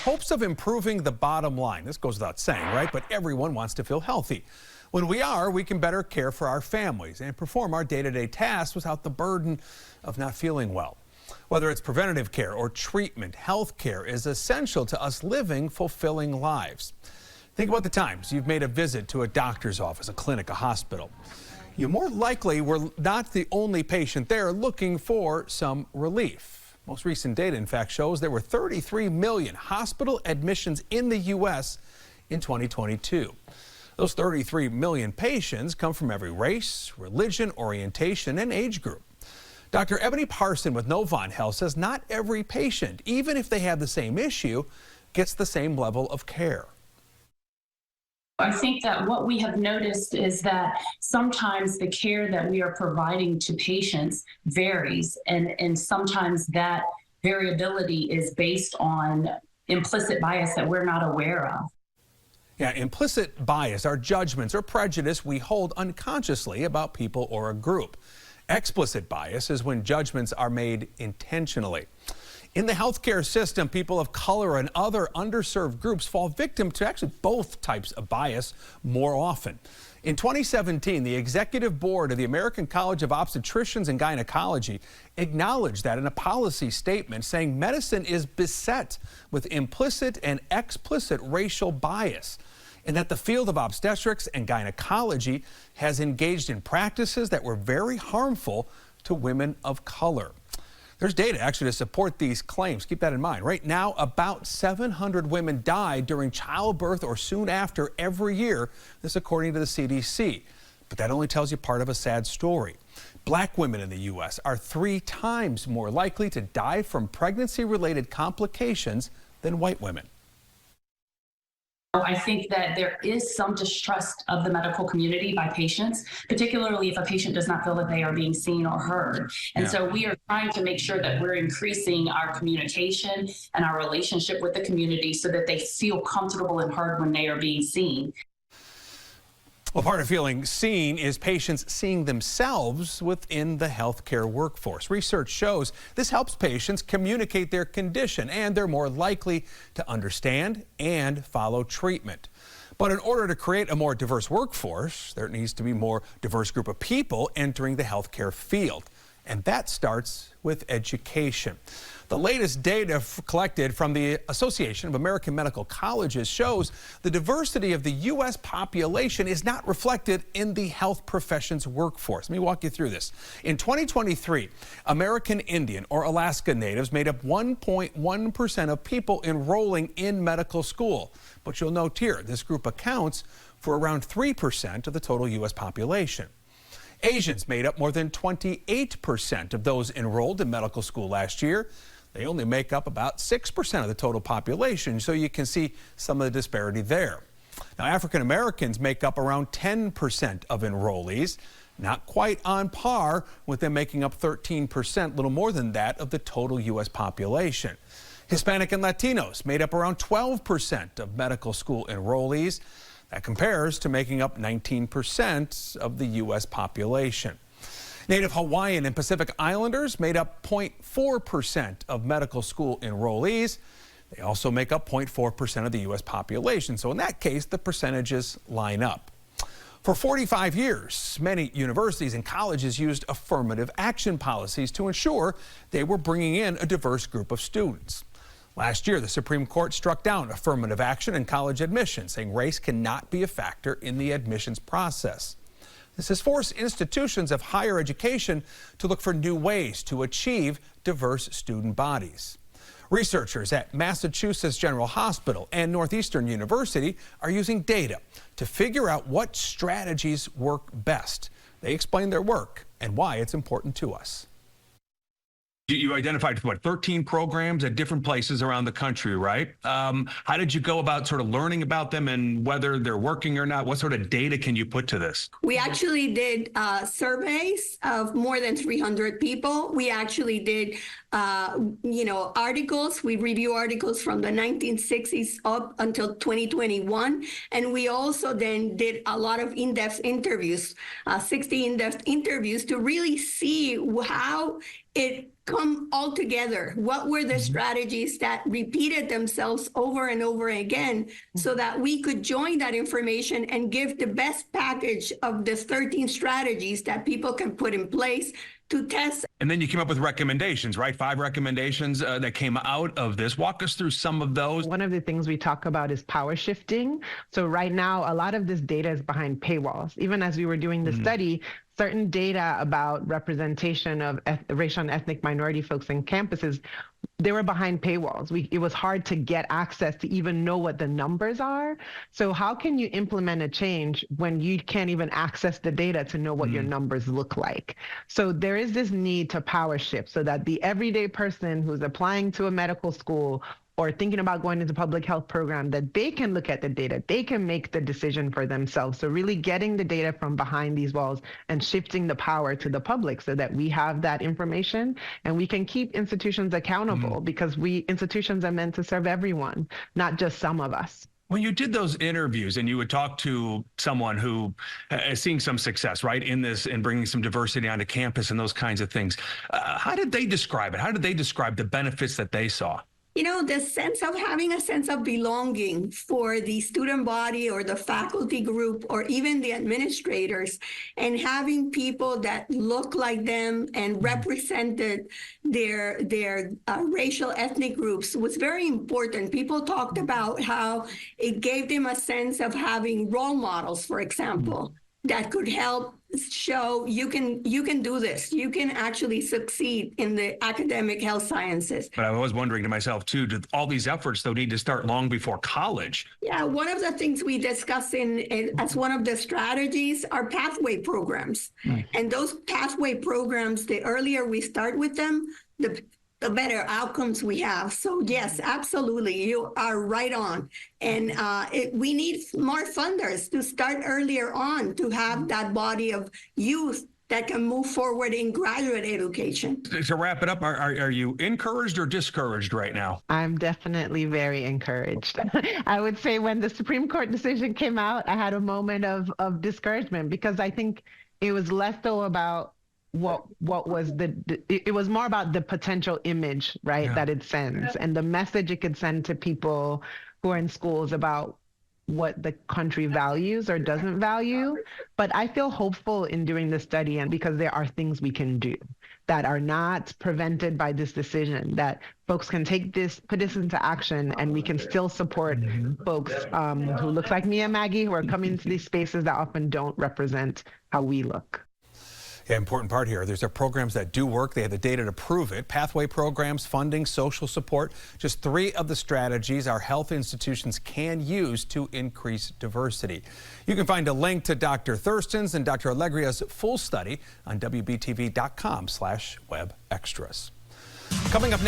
hopes of improving the bottom line. This goes without saying, right? But everyone wants to feel healthy. When we are, we can better care for our families and perform our day-to-day tasks without the burden of not feeling well. Whether it's preventative care or treatment, health care is essential to us living fulfilling lives. Think about the times you've made a visit to a doctor's office, a clinic, a hospital. You more likely were not the only patient there looking for some relief. Most recent data, in fact, shows there were 33 million hospital admissions in the U.S. in 2022. Those 33 million patients come from every race, religion, orientation, and age group. Dr. Ebony Parson with Novant Health says not every patient, even if they have the same issue, gets the same level of care. I think that what we have noticed is that sometimes the care that we are providing to patients varies, and sometimes that variability is based on implicit bias that we're not aware of. Yeah, implicit bias are judgments or prejudice we hold unconsciously about people or a group. Explicit bias is when judgments are made intentionally. In the healthcare system, people of color and other underserved groups fall victim to actually both types of bias more often. In 2017, the executive board of the American College of Obstetricians and Gynecology acknowledged that in a policy statement, saying medicine is beset with implicit and explicit racial bias, and that the field of obstetrics and gynecology has engaged in practices that were very harmful to women of color. There's data actually to support these claims. Keep that in mind. Right now, about 700 women die during childbirth or soon after every year. This according to the CDC. But that only tells you part of a sad story. Black women in the U.S. are 3 times more likely to die from pregnancy-related complications than white women. I think that there is some distrust of the medical community by patients, particularly if a patient does not feel that they are being seen or heard. And so we are trying to make sure that we're increasing our communication and our relationship with the community so that they feel comfortable and heard when they are being seen. Well, part of feeling seen is patients seeing themselves within the healthcare workforce. Research shows this helps patients communicate their condition, and they're more likely to understand and follow treatment. But in order to create a more diverse workforce, there needs to be a more diverse group of people entering the healthcare field. And that starts with education. The latest data collected from the Association of American Medical Colleges shows the diversity of the U.S. population is not reflected in the health professions workforce. Let me walk you through this. In 2023, American Indian or Alaska Natives made up 1.1% of people enrolling in medical school. But you'll note here, this group accounts for around 3% of the total U.S. population. Asians made up more than 28% of those enrolled in medical school last year. They only make up about 6% of the total population, so you can see some of the disparity there. Now, African Americans make up around 10% of enrollees, not quite on par with them making up 13%, little more than that, of the total U.S. population. Hispanic and Latinos made up around 12% of medical school enrollees. That compares to making up 19% of the U.S. population. Native Hawaiian and Pacific Islanders made up 0.4% of medical school enrollees. They also make up 0.4% of the U.S. population. So in that case, the percentages line up. For 45 years, many universities and colleges used affirmative action policies to ensure they were bringing in a diverse group of students. Last year, the Supreme Court struck down affirmative action in college admissions, saying race cannot be a factor in the admissions process. This has forced institutions of higher education to look for new ways to achieve diverse student bodies. Researchers at Massachusetts General Hospital and Northeastern University are using data to figure out what strategies work best. They explain their work and why it's important to us. You identified, 13 programs at different places around the country, right? How did you go about sort of learning about them and whether they're working or not? What sort of data can you put to this? We actually did surveys of more than 300 people. We actually did, articles. We review articles from the 1960s up until 2021. And we also then did a lot of in-depth interviews, 60 in-depth interviews to really see how it come all together? What were the strategies that repeated themselves over and over again so that we could join that information and give the best package of the 13 strategies that people can put in place to test. And then you came up with recommendations, right? 5 recommendations that came out of this. Walk us through some of those. One of the things we talk about is power shifting. So right now, a lot of this data is behind paywalls. Even as we were doing the study, certain data about representation of racial and ethnic minority folks in campuses, they were behind paywalls. It was hard to get access to even know what the numbers are. So how can you implement a change when you can't even access the data to know what your numbers look like? So there is this need to power shift so that the everyday person who's applying to a medical school or thinking about going into public health program, that they can look at the data, they can make the decision for themselves. So really getting the data from behind these walls and shifting the power to the public so that we have that information and we can keep institutions accountable because institutions are meant to serve everyone, not just some of us. When you did those interviews and you would talk to someone who is seeing some success, right, in this and bringing some diversity onto campus and those kinds of things, how did they describe it? How did they describe the benefits that they saw? You know, the sense of having a sense of belonging for the student body or the faculty group or even the administrators, and having people that look like them and represented their racial ethnic groups was very important. People talked about how it gave them a sense of having role models, for example, that could help show you can do this. You can actually succeed in the academic health sciences. But I was wondering to myself too, do all these efforts though need to start long before college? Yeah, one of the things we discuss as one of the strategies are pathway programs. And those pathway programs, the earlier we start with them, the better outcomes we have. So yes, absolutely, you are right on. And we need more funders to start earlier on to have that body of youth that can move forward in graduate education. To wrap it up, are you encouraged or discouraged right now? I'm definitely very encouraged. I would say when the Supreme Court decision came out, I had a moment of discouragement because I think it was less so about what was it was more about the potential image, right, that it sends and the message it could send to people who are in schools about what the country values or doesn't value. But I feel hopeful in doing this study, and because there are things we can do that are not prevented by this decision, that folks can put this into action, and we can still support folks who look like me and Maggie, who are coming into these spaces that often don't represent how we look. Yeah, important part here. There's programs that do work. They have the data to prove it. Pathway programs, funding, social support. Just 3 of the strategies our health institutions can use to increase diversity. You can find a link to Dr. Thurston's and Dr. Alegria's full study on WBTV.com/webextras. Coming up next.